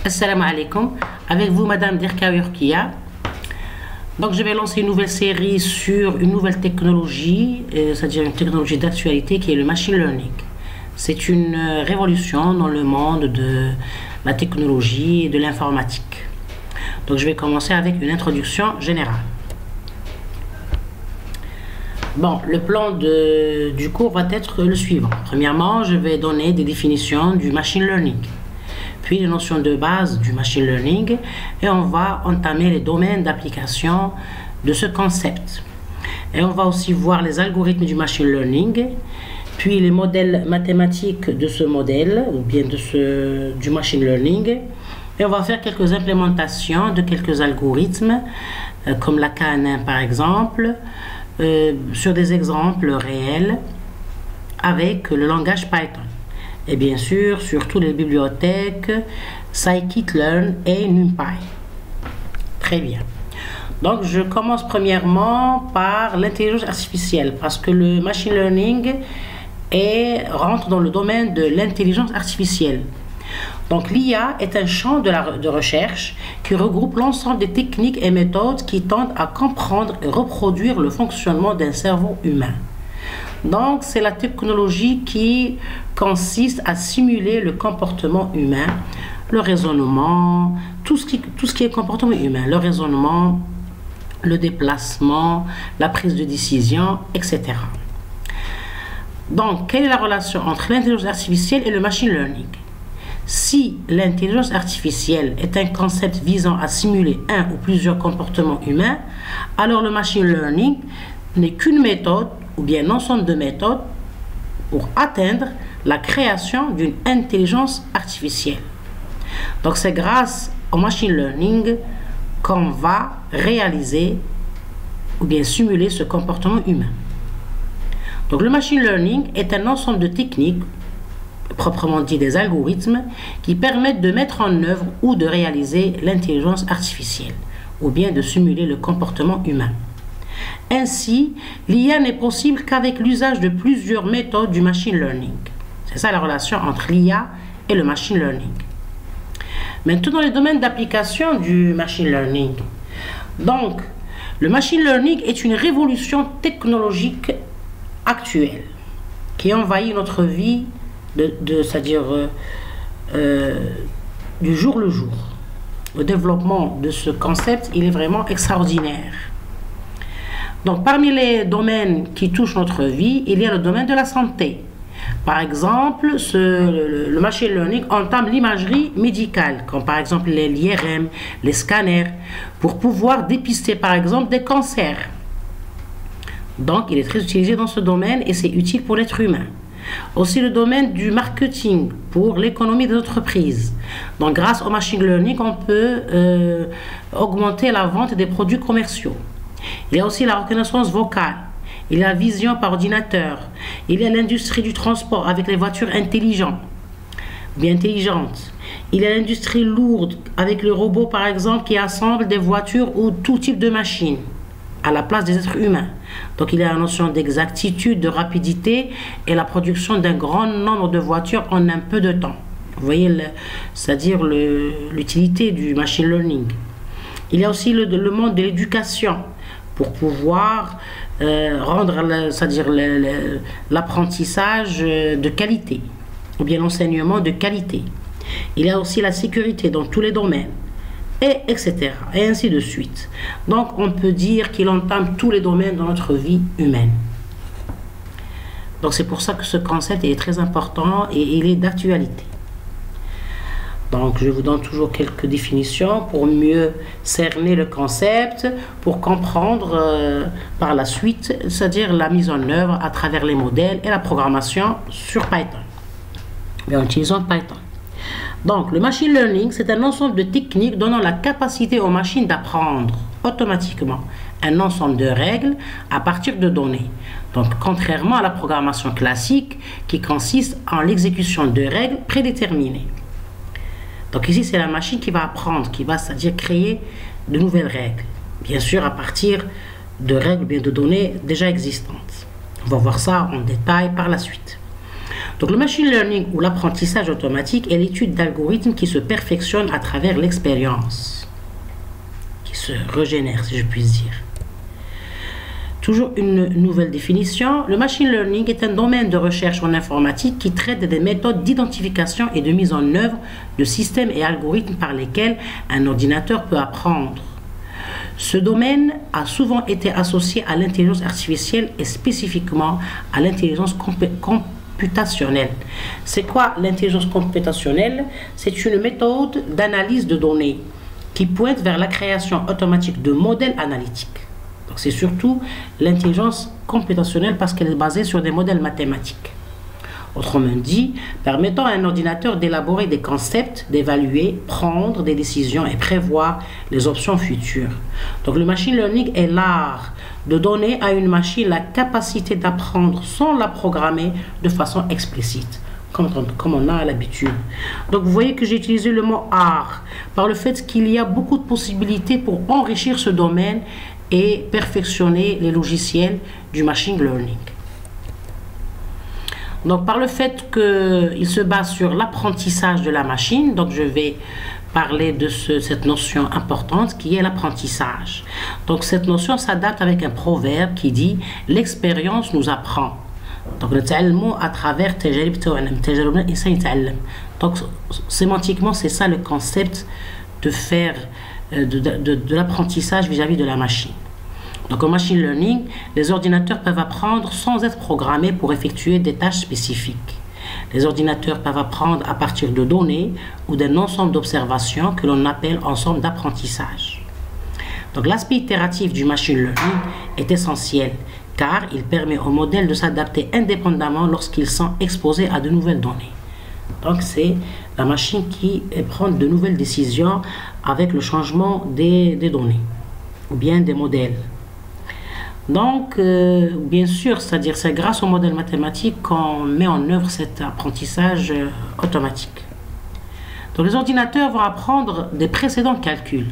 Assalamu alaikum, avec vous Madame Derka Urkia. Donc je vais lancer une nouvelle série sur une nouvelle technologie, c'est-à-dire une technologie d'actualité qui est le machine learning. C'est une révolution dans le monde de la technologie et de l'informatique. Donc je vais commencer avec une introduction générale. Bon, le plan du cours va être le suivant. Premièrement, je vais donner des définitions du machine learning, puis les notions de base du machine learning, et on va entamer les domaines d'application de ce concept. Et on va aussi voir les algorithmes du machine learning, puis les modèles mathématiques de ce modèle, ou bien du machine learning, et on va faire quelques implémentations de quelques algorithmes, comme la KNN par exemple, sur des exemples réels avec le langage Python. Et bien sûr, sur toutes les bibliothèques scikit-learn et NumPy. Très bien. Donc, je commence premièrement par l'intelligence artificielle, parce que le machine learning rentre dans le domaine de l'intelligence artificielle. Donc, l'IA est un champ de recherche qui regroupe l'ensemble des techniques et méthodes qui tendent à comprendre et reproduire le fonctionnement d'un cerveau humain. Donc, c'est la technologie qui consiste à simuler le comportement humain, le raisonnement, tout ce qui est comportement humain, le raisonnement, le déplacement, la prise de décision, etc. Donc, quelle est la relation entre l'intelligence artificielle et le machine learning? Si l'intelligence artificielle est un concept visant à simuler un ou plusieurs comportements humains, alors le machine learning n'est qu'une méthode ou bien un ensemble de méthodes pour atteindre la création d'une intelligence artificielle. Donc c'est grâce au machine learning qu'on va réaliser ou bien simuler ce comportement humain. Donc le machine learning est un ensemble de techniques, proprement dit des algorithmes, qui permettent de mettre en œuvre ou de réaliser l'intelligence artificielle ou bien de simuler le comportement humain. Ainsi, l'IA n'est possible qu'avec l'usage de plusieurs méthodes du machine learning. C'est ça la relation entre l'IA et le machine learning. Maintenant, dans les domaines d'application du machine learning. Donc, le machine learning est une révolution technologique actuelle qui envahit notre vie, c'est-à-dire du jour le jour. Le développement de ce concept, il est vraiment extraordinaire. Donc, parmi les domaines qui touchent notre vie, il y a le domaine de la santé. Par exemple, le machine learning entame l'imagerie médicale, comme par exemple l'IRM, les scanners, pour pouvoir dépister par exemple des cancers. Donc, il est très utilisé dans ce domaine et c'est utile pour l'être humain. Aussi le domaine du marketing pour l'économie des entreprises. Donc, grâce au machine learning, on peut augmenter la vente des produits commerciaux. Il y a aussi la reconnaissance vocale, il y a la vision par ordinateur, il y a l'industrie du transport avec les voitures intelligentes, il y a l'industrie lourde avec les robots par exemple qui assemblent des voitures ou tout type de machines à la place des êtres humains. Donc il y a la notion d'exactitude, de rapidité et la production d'un grand nombre de voitures en un peu de temps. Vous voyez, c'est-à-dire l'utilité du machine learning. Il y a aussi le monde de l'éducation pour pouvoir rendre, c'est-à-dire l'apprentissage de qualité ou bien l'enseignement de qualité. Il y a aussi la sécurité dans tous les domaines, etc. Et ainsi de suite. Donc on peut dire qu'il entame tous les domaines de notre vie humaine. Donc c'est pour ça que ce concept est très important et il est d'actualité. Donc, je vous donne toujours quelques définitions pour mieux cerner le concept, pour comprendre par la suite, c'est-à-dire la mise en œuvre à travers les modèles et la programmation sur Python, mais en utilisant Python. Donc, le machine learning, c'est un ensemble de techniques donnant la capacité aux machines d'apprendre automatiquement un ensemble de règles à partir de données. Donc, contrairement à la programmation classique qui consiste en l'exécution de règles prédéterminées. Donc ici, c'est la machine qui va apprendre, qui va, c'est-à-dire créer de nouvelles règles. Bien sûr, à partir de règles, bien de données déjà existantes. On va voir ça en détail par la suite. Donc le machine learning ou l'apprentissage automatique est l'étude d'algorithmes qui se perfectionnent à travers l'expérience, qui se régénèrent si je puis dire. Toujours une nouvelle définition, le machine learning est un domaine de recherche en informatique qui traite des méthodes d'identification et de mise en œuvre de systèmes et algorithmes par lesquels un ordinateur peut apprendre. Ce domaine a souvent été associé à l'intelligence artificielle et spécifiquement à l'intelligence computationnelle. C'est quoi l'intelligence computationnelle? C'est une méthode d'analyse de données qui pointe vers la création automatique de modèles analytiques. Donc c'est surtout l'intelligence computationnelle parce qu'elle est basée sur des modèles mathématiques. Autrement dit, permettant à un ordinateur d'élaborer des concepts, d'évaluer, prendre des décisions et prévoir les options futures. Donc le machine learning est l'art de donner à une machine la capacité d'apprendre sans la programmer de façon explicite, comme on a l'habitude. Donc vous voyez que j'ai utilisé le mot art par le fait qu'il y a beaucoup de possibilités pour enrichir ce domaine et perfectionner les logiciels du machine learning. Donc par le fait qu'il se base sur l'apprentissage de la machine, donc je vais parler de cette notion importante qui est l'apprentissage. Donc cette notion s'adapte avec un proverbe qui dit « l'expérience nous apprend ». Donc à travers donc sémantiquement c'est ça le concept de faire de l'apprentissage vis-à-vis de la machine. Donc en machine learning, les ordinateurs peuvent apprendre sans être programmés pour effectuer des tâches spécifiques. Les ordinateurs peuvent apprendre à partir de données ou d'un ensemble d'observations que l'on appelle ensemble d'apprentissage. Donc l'aspect itératif du machine learning est essentiel car il permet au modèle de s'adapter indépendamment lorsqu'ils sont exposés à de nouvelles données. Donc c'est la machine qui prend de nouvelles décisions avec le changement des données ou bien des modèles. Donc, bien sûr, c'est-à-dire c'est grâce au modèle mathématique qu'on met en œuvre cet apprentissage automatique. Donc, les ordinateurs vont apprendre des précédents calculs.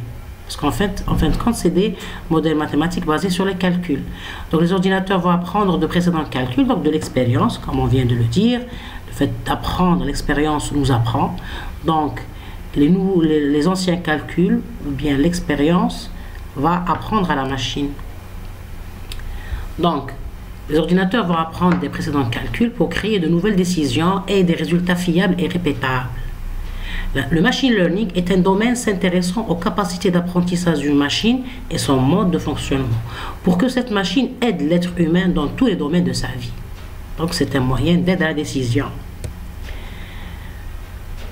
Parce qu'en fait, en fin de compte, c'est des modèles mathématiques basés sur les calculs. Donc, les ordinateurs vont apprendre de précédents calculs, donc de l'expérience, comme on vient de le dire. Le fait d'apprendre, l'expérience nous apprend. Donc, les anciens calculs, ou bien l'expérience, va apprendre à la machine. Donc, les ordinateurs vont apprendre des précédents calculs pour créer de nouvelles décisions et des résultats fiables et répétables. Le machine learning est un domaine s'intéressant aux capacités d'apprentissage d'une machine et son mode de fonctionnement, pour que cette machine aide l'être humain dans tous les domaines de sa vie. Donc, c'est un moyen d'aide à la décision.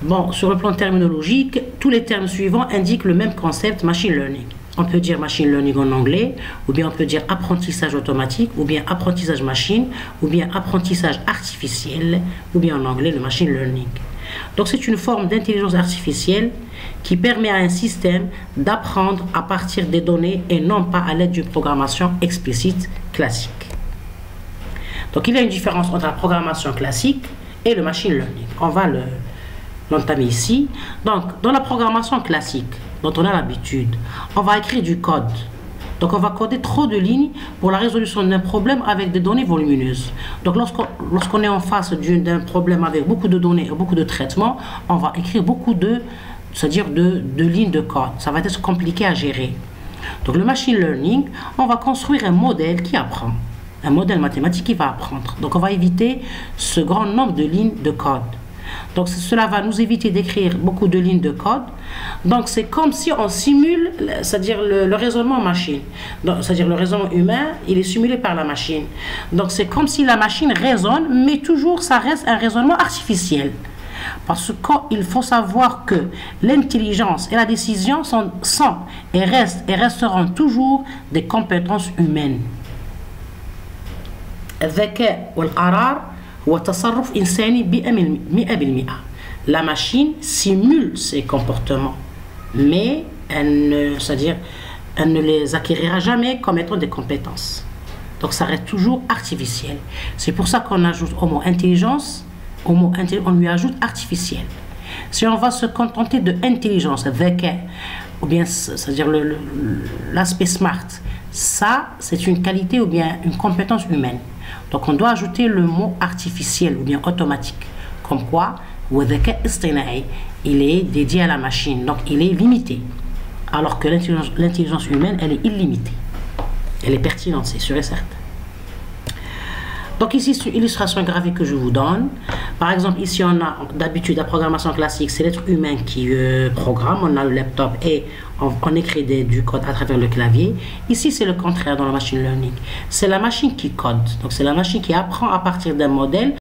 Bon, sur le plan terminologique, tous les termes suivants indiquent le même concept machine learning. On peut dire machine learning en anglais, ou bien on peut dire apprentissage automatique, ou bien apprentissage machine, ou bien apprentissage artificiel, ou bien en anglais le machine learning. Donc c'est une forme d'intelligence artificielle qui permet à un système d'apprendre à partir des données et non pas à l'aide d'une programmation explicite classique. Donc il y a une différence entre la programmation classique et le machine learning. On va l'entamer ici. Donc dans la programmation classique, dont on a l'habitude, on va écrire du code. Donc on va coder trop de lignes pour la résolution d'un problème avec des données volumineuses. Donc lorsqu'on est en face d'un problème avec beaucoup de données et beaucoup de traitements, on va écrire beaucoup de lignes de code. Ça va être compliqué à gérer. Donc le machine learning, on va construire un modèle qui apprend. Un modèle mathématique qui va apprendre. Donc on va éviter ce grand nombre de lignes de code. Donc cela va nous éviter d'écrire beaucoup de lignes de code. Donc c'est comme si on simule, c'est-à-dire le raisonnement machine. C'est-à-dire le raisonnement humain, il est simulé par la machine. Donc c'est comme si la machine raisonne, mais toujours ça reste un raisonnement artificiel. Parce qu'il faut savoir que l'intelligence et la décision sont et resteront toujours des compétences humaines. الذكاء والقرار هو تصرف إنساني 100%. La machine simule ses comportements, mais elle ne les acquérira jamais comme étant des compétences. Donc ça reste toujours artificiel. C'est pour ça qu'on ajoute au mot intelligence, on lui ajoute artificiel. Si on va se contenter de intelligence, ou bien c'est-à-dire l'aspect smart, ça c'est une qualité ou bien une compétence humaine. Donc on doit ajouter le mot artificiel ou bien automatique. Comme quoi, il est dédié à la machine, donc il est limité. Alors que l'intelligence humaine, elle est illimitée. Elle est pertinente, c'est sûr et certain. Donc ici, c'est une illustration graphique que je vous donne. Par exemple, ici, on a d'habitude la programmation classique, c'est l'être humain qui programme. On a le laptop et on écrit du code à travers le clavier. Ici, c'est le contraire dans le machine learning. C'est la machine qui code. Donc c'est la machine qui apprend à partir d'un modèle